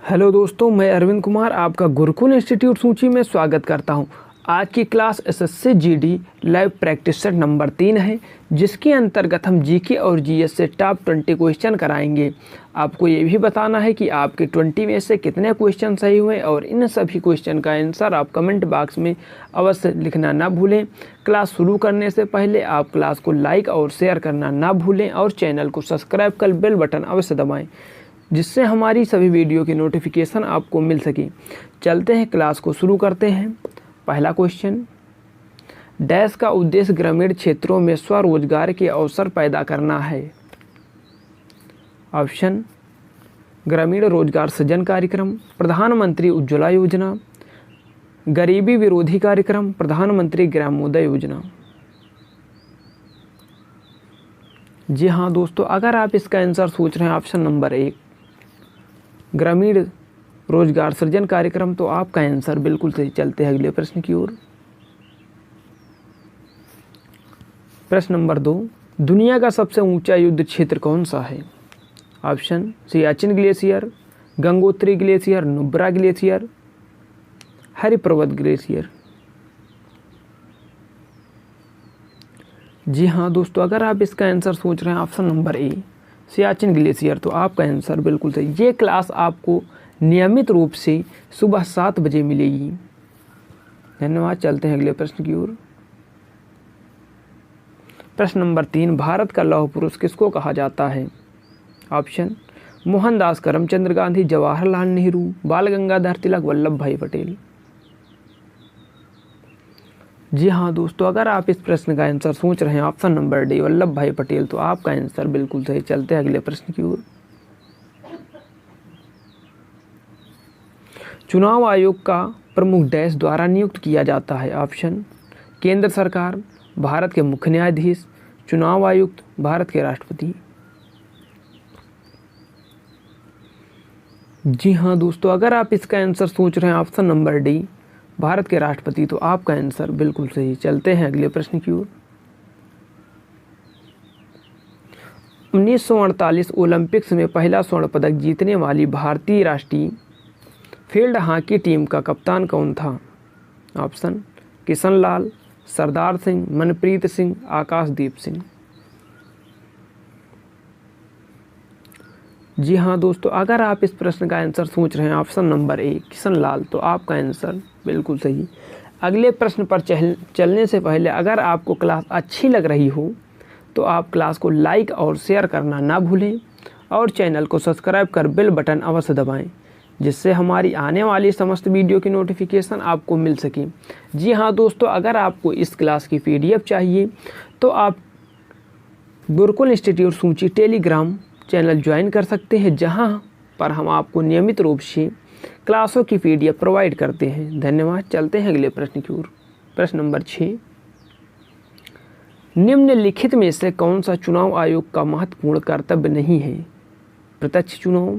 Hello दोस्तों, मैं अरविंद कुमार आपका गुरुकुल इंस्टीट्यूट सूची में स्वागत करता हूं। आज की class SSC GD live practice set number 3 है, जिसके अंतर्गत हम जीके और जीएस से टॉप 20 क्वेश्चन कराएंगे। आपको ये भी बताना है कि आपके 20 में से कितने क्वेश्चन सही हुए और इन सभी क्वेश्चन का आंसर आप कमेंट बॉक्स में अवश्य लिखना ना भूलें। क्लास शुरू करने से पहले आप क्लास को लाइक और शेयर करना ना भूलें और चैनल को सब्सक्राइब कर बेल बटन अवश्य दबाएँ, जिससे हमारी सभी वीडियो की नोटिफिकेशन आपको मिल सके। चलते हैं, क्लास को शुरू करते हैं। पहला क्वेश्चन, डैश का उद्देश्य ग्रामीण क्षेत्रों में स्वरोजगार के अवसर पैदा करना है। ऑप्शन, ग्रामीण रोजगार सृजन कार्यक्रम, प्रधानमंत्री उज्ज्वला योजना, गरीबी विरोधी कार्यक्रम, प्रधानमंत्री ग्रामोदय योजना। जी हाँ दोस्तों, अगर आप इसका आंसर सोच रहे हैं ऑप्शन नंबर 1 ग्रामीण रोजगार सृजन कार्यक्रम, तो आपका आंसर बिल्कुल सही। चलते हैं अगले प्रश्न की ओर। प्रश्न नंबर 2, दुनिया का सबसे ऊंचा युद्ध क्षेत्र कौन सा है। Option, Siachen glacier, Gangotri glacier, Nubra glacier, Hariparbat glacier. जी हाँ दोस्तों, अगर आप इसका आंसर सोच रहे हैं option number A Siachen glacier, तो आपका आंसर बिल्कुल सही। ये क्लास आपको नियमित रूप से सुबह 7 बजे मिलेगी। धन्यवाद। चलते हैं अगले प्रश्न की ओर। प्रश्न नंबर 3, भारत का लौह पुरुष किसको कहा जाता है। ऑप्शन, मोहनदास करमचंद गांधी, जवाहरलाल नेहरू, बाल गंगाधर तिलक, वल्लभ भाई पटेल। जी हाँ दोस्तों, अगर आप इस प्रश्न का आंसर सोच रहे हैं ऑप्शन नंबर डी वल्लभ भाई पटेल, तो आपका आंसर बिल्कुल सही। चलते हैं अगले प्रश्न की ओर। चुनाव आयोग का प्रमुख डैश द्वारा नियुक्त किया जाता है। ऑप्शन, केंद्र सरकार, भारत के मुख्य न्यायाधीश, चुनाव आयुक्त, भारत के राष्ट्रपति। जी हाँ दोस्तों, अगर आप इसका आंसर सोच रहे हैं ऑप्शन नंबर डी भारत के राष्ट्रपति, तो आपका आंसर बिल्कुल सही। चलते हैं अगले प्रश्न की ओर। 1948 ओलंपिक्स में पहला स्वर्ण पदक जीतने वाली भारतीय राष्ट्रीय फील्ड हॉकी टीम का कप्तान कौन था। ऑप्शन, किशन लाल, सरदार सिंह, मनप्रीत सिंह, आकाशदीप सिंह। जी हाँ दोस्तों, अगर आप इस प्रश्न का आंसर सोच रहे हैं ऑप्शन नंबर ए किशन लाल, तो आपका आंसर बिल्कुल सही। अगले प्रश्न पर चलने से पहले अगर आपको क्लास अच्छी लग रही हो तो आप क्लास को लाइक और शेयर करना ना भूलें और चैनल को सब्सक्राइब कर बेल बटन अवश्य दबाएं, जिससे हमारी आने वाली समस्त वीडियो की नोटिफिकेशन आपको मिल सके। जी हाँ दोस्तों, अगर आपको इस क्लास की PDF चाहिए तो आप गुरुकुल इंस्टीट्यूट सूची टेलीग्राम चैनल ज्वाइन कर सकते हैं, जहां पर हम आपको नियमित रूप से क्लासों की PDF प्रोवाइड करते हैं। धन्यवाद। चलते हैं अगले प्रश्न की ओर। प्रश्न नंबर 6, निम्नलिखित में से कौन सा चुनाव आयोग का महत्वपूर्ण कर्तव्य नहीं है। प्रत्यक्ष चुनाव,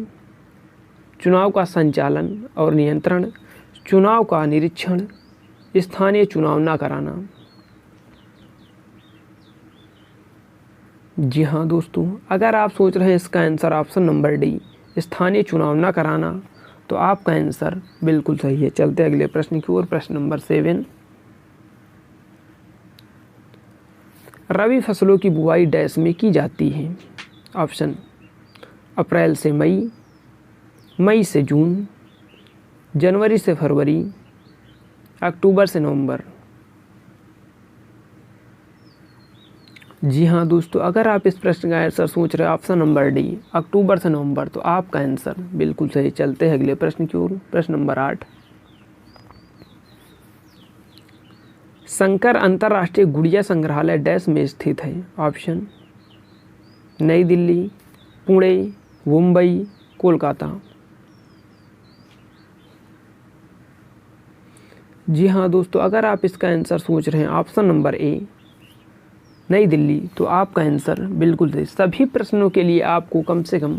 चुनाव का संचालन और नियंत्रण, चुनाव का निरीक्षण, स्थानीय चुनाव न कराना। जी हाँ दोस्तों, अगर आप सोच रहे हैं इसका आंसर ऑप्शन नंबर डी स्थानीय चुनाव न कराना, तो आपका आंसर बिल्कुल सही है। चलते अगले प्रश्न की ओर। प्रश्न नंबर 7, रबी फसलों की बुआई डैश में की जाती है। ऑप्शन, अप्रैल से मई, मई से जून, जनवरी से फरवरी, अक्टूबर से नवंबर। जी हाँ दोस्तों, अगर आप इस प्रश्न का आंसर सोच रहे हैं ऑप्शन नंबर डी अक्टूबर से नवंबर, तो आपका आंसर बिल्कुल सही। चलते हैं अगले प्रश्न की ओर। प्रश्न नंबर 8, शंकर अंतर्राष्ट्रीय गुड़िया संग्रहालय डैश में स्थित है। ऑप्शन, नई दिल्ली, पुणे, मुंबई, कोलकाता। जी हाँ दोस्तों, अगर आप इसका आंसर सोच रहे हैं ऑप्शन नंबर ए नई दिल्ली, तो आपका आंसर बिल्कुल सही। सभी प्रश्नों के लिए आपको कम से कम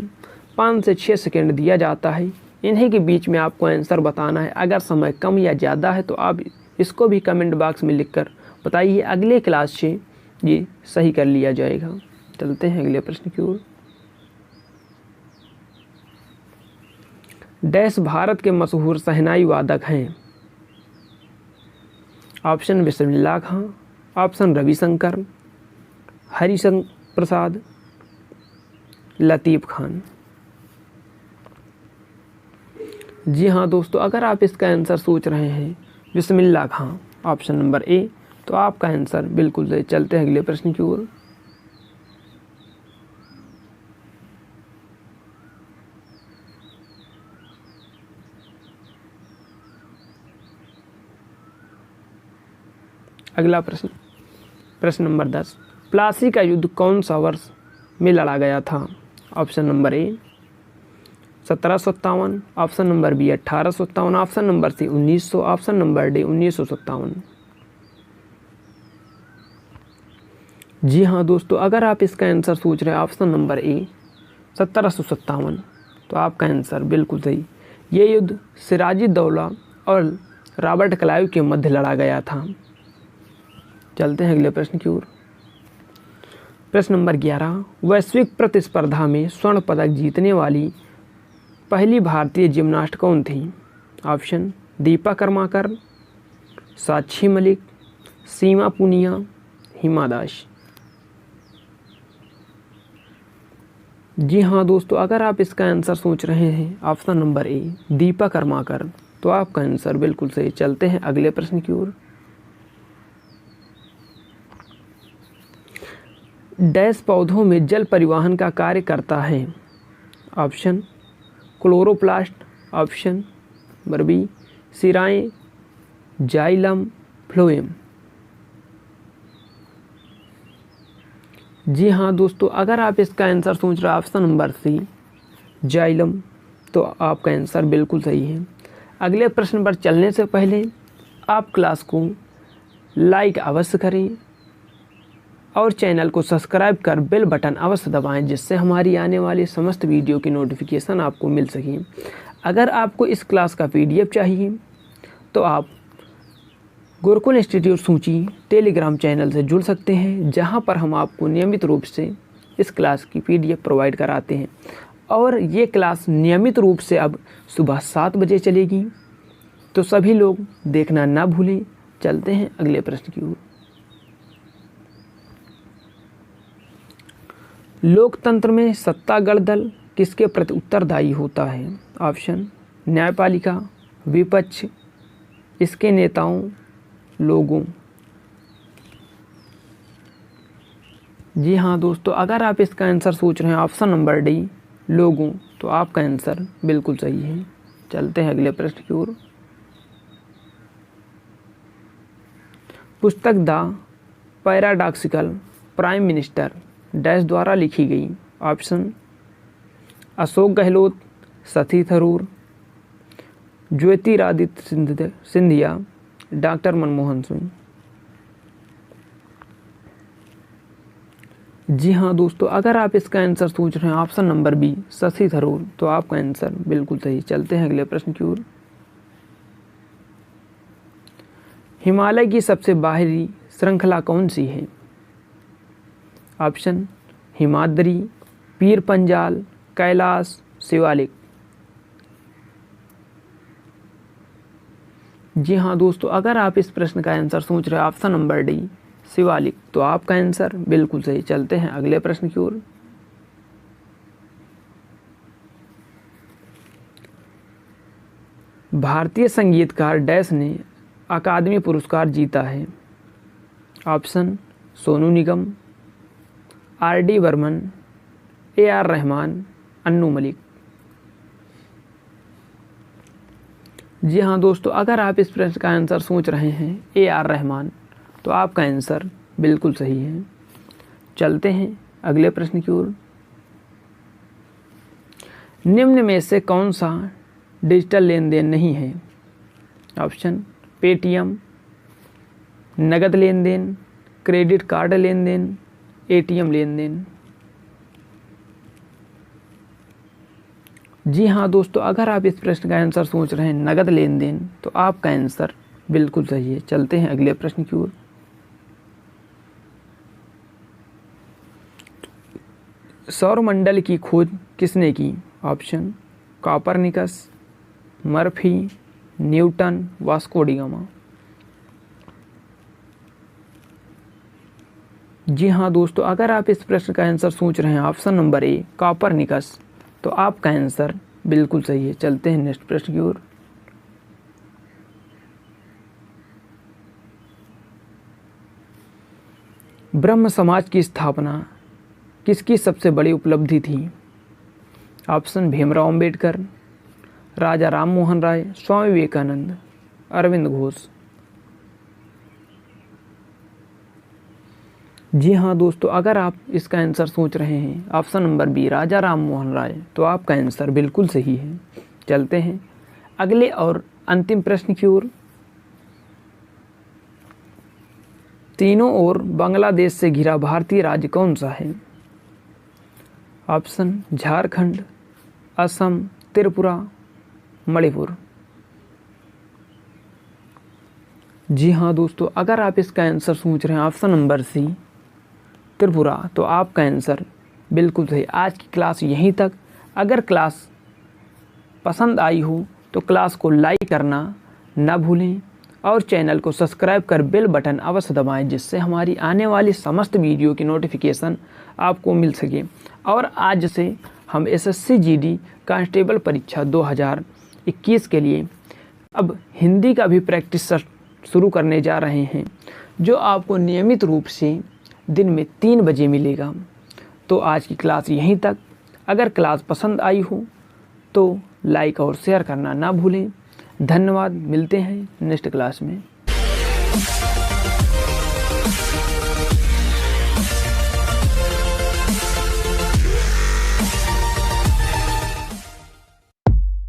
5 से 6 सेकेंड दिया जाता है। इन्हीं के बीच में आपको आंसर बताना है। अगर समय कम या ज़्यादा है तो आप इसको भी कमेंट बॉक्स में लिखकर बताइए, अगले क्लास से ये सही कर लिया जाएगा। चलते हैं अगले प्रश्न की ओर। डैश भारत के मशहूर शहनाई वादक हैं? ऑप्शन बिस्मिल्लाह खां, ऑप्शन रविशंकर, हरिशंकर प्रसाद, लतीफ़ खान। जी हाँ दोस्तों, अगर आप इसका आंसर सोच रहे हैं बिस्मिल्लाह खां, ऑप्शन नंबर ए, तो आपका आंसर बिल्कुल सही। चलते हैं अगले प्रश्न की ओर। अगला प्रश्न, प्रश्न नंबर 10, प्लासी का युद्ध कौन सा वर्ष में लड़ा गया था? Option number A 1757, option number B 1857, option number C 1900, option number D 1957। जी हाँ दोस्तों, अगर आप इसका आंसर सोच रहे हैं ऑप्शन नंबर ए 1757, तो आपका आंसर बिल्कुल सही। ये युद्ध सिराजुद्दौला और रॉबर्ट क्लाइव के मध्य लड़ा गया था। चलते हैं अगले प्रश्न की ओर। प्रश्न नंबर 11, वैश्विक प्रतिस्पर्धा में स्वर्ण पदक जीतने वाली पहली भारतीय जिम्नास्ट कौन थी? ऑप्शन दीपा कर्माकर, साक्षी मलिक, सीमा पूनिया, हिमा दास। जी हाँ दोस्तों, अगर आप इसका आंसर सोच रहे हैं ऑप्शन नंबर ए दीपा कर्माकर, तो आपका आंसर बिल्कुल सही। चलते हैं अगले प्रश्न की ओर। डैश पौधों में जल परिवहन का कार्य करता है? Option chloroplast, option number B सिराएं, जाइलम, फ्लोएम। जी हाँ दोस्तों, अगर आप इसका आंसर सोच रहे हैं ऑप्शन नंबर सी जाइलम, तो आपका आंसर बिल्कुल सही है। अगले प्रश्न पर चलने से पहले आप क्लास को लाइक अवश्य करें और चैनल को सब्सक्राइब कर बेल बटन अवश्य दबाएं, जिससे हमारी आने वाली समस्त वीडियो की नोटिफिकेशन आपको मिल सके। अगर आपको इस क्लास का PDF चाहिए तो आप गुरुकुल इंस्टीट्यूट सूची टेलीग्राम चैनल से जुड़ सकते हैं, जहां पर हम आपको नियमित रूप से इस क्लास की PDF प्रोवाइड कराते हैं। और ये क्लास नियमित रूप से अब सुबह 7 बजे चलेगी, तो सभी लोग देखना ना भूलें। चलते हैं अगले प्रश्न की ओर। लोकतंत्र में सत्तागढ़ दल किसके प्रति उत्तरदायी होता है? ऑप्शन न्यायपालिका, विपक्ष, इसके नेताओं, लोगों। जी हाँ दोस्तों, अगर आप इसका आंसर सोच रहे हैं ऑप्शन नंबर डी लोगों, तो आपका आंसर बिल्कुल सही है। चलते हैं अगले प्रश्न की ओर। पुस्तक the paradoxical prime minister dash द्वारा लिखी गई? Option Ashok Gehlot, Shashi Tharoor, Jyotiraditya Scindia, doctor Manmohan Singh. जी हाँ दोस्तों, अगर आप इसका आंसर सोच रहे हैं option number B Shashi Tharoor, तो आपका आंसर बिल्कुल सही। चलते हैं अगले प्रश्न की ओर। हिमालय की सबसे बाहरी श्रृंखला कौन सी है? ऑप्शन हिमाद्री, पीर पंजाल, कैलाश, शिवालिक। जी हाँ दोस्तों, अगर आप इस प्रश्न का आंसर सोच रहे हैं ऑप्शन नंबर डी शिवालिक, तो आपका आंसर बिल्कुल सही। चलते हैं अगले प्रश्न की ओर। भारतीय संगीतकार डैश ने अकादमी पुरस्कार जीता है? Option Sonu Nigam, RD Burman, AR Rahman, Annu Malik. जी हाँ दोस्तों, अगर आप इस प्रश्न का आंसर सोच रहे हैं AR रहमान, तो आपका आंसर बिल्कुल सही है। चलते हैं अगले प्रश्न की ओर। निम्न में से कौन सा डिजिटल लेन देन नहीं है? ऑप्शन पेटीएम, नगद लेन देन, क्रेडिट कार्ड लेन देन, ATM लेन देन। जी हाँ दोस्तों, अगर आप इस प्रश्न का आंसर सोच रहे हैं नगद लेन देन, तो आपका आंसर बिल्कुल सही है। चलते हैं अगले प्रश्न की ओर। सौरमंडल की खोज किसने की? Option Copernicus, Murphy, Newton, Vasco da Gama. जी हाँ दोस्तों, अगर आप इस प्रश्न का आंसर सोच रहे हैं ऑप्शन नंबर ए कॉपरनिकस, तो आपका आंसर बिल्कुल सही है। चलते हैं नेक्स्ट प्रश्न की ओर। ब्रह्म समाज की स्थापना किसकी सबसे बड़ी उपलब्धि थी? ऑप्शन भीमराव अंबेडकर, राजा राम मोहन राय, स्वामी विवेकानंद, अरविंद घोष। जी हाँ दोस्तों, अगर आप इसका आंसर सोच रहे हैं ऑप्शन नंबर बी राजा राम मोहन राय, तो आपका आंसर बिल्कुल सही है। चलते हैं अगले और अंतिम प्रश्न की ओर। तीनों ओर बांग्लादेश से घिरा भारतीय राज्य कौन सा है? ऑप्शन झारखंड, असम, त्रिपुरा, मणिपुर। जी हाँ दोस्तों, अगर आप इसका आंसर सोच रहे हैं ऑप्शन नंबर सी त्रिपुरा, तो आपका आंसर बिल्कुल सही। आज की क्लास यहीं तक। अगर क्लास पसंद आई हो तो क्लास को लाइक करना ना भूलें और चैनल को सब्सक्राइब कर बेल बटन अवश्य दबाएं, जिससे हमारी आने वाली समस्त वीडियो की नोटिफिकेशन आपको मिल सके। और आज से हम एसएससी जीडी कांस्टेबल परीक्षा 2021 के लिए अब हिंदी का भी प्रैक्टिस शुरू करने जा रहे हैं, जो आपको नियमित रूप से दिन में 3 बजे मिलेगा। तो आज की क्लास यहीं तक। अगर क्लास पसंद आई हो तो लाइक और शेयर करना ना भूलें। धन्यवाद। मिलते हैं नेक्स्ट क्लास में।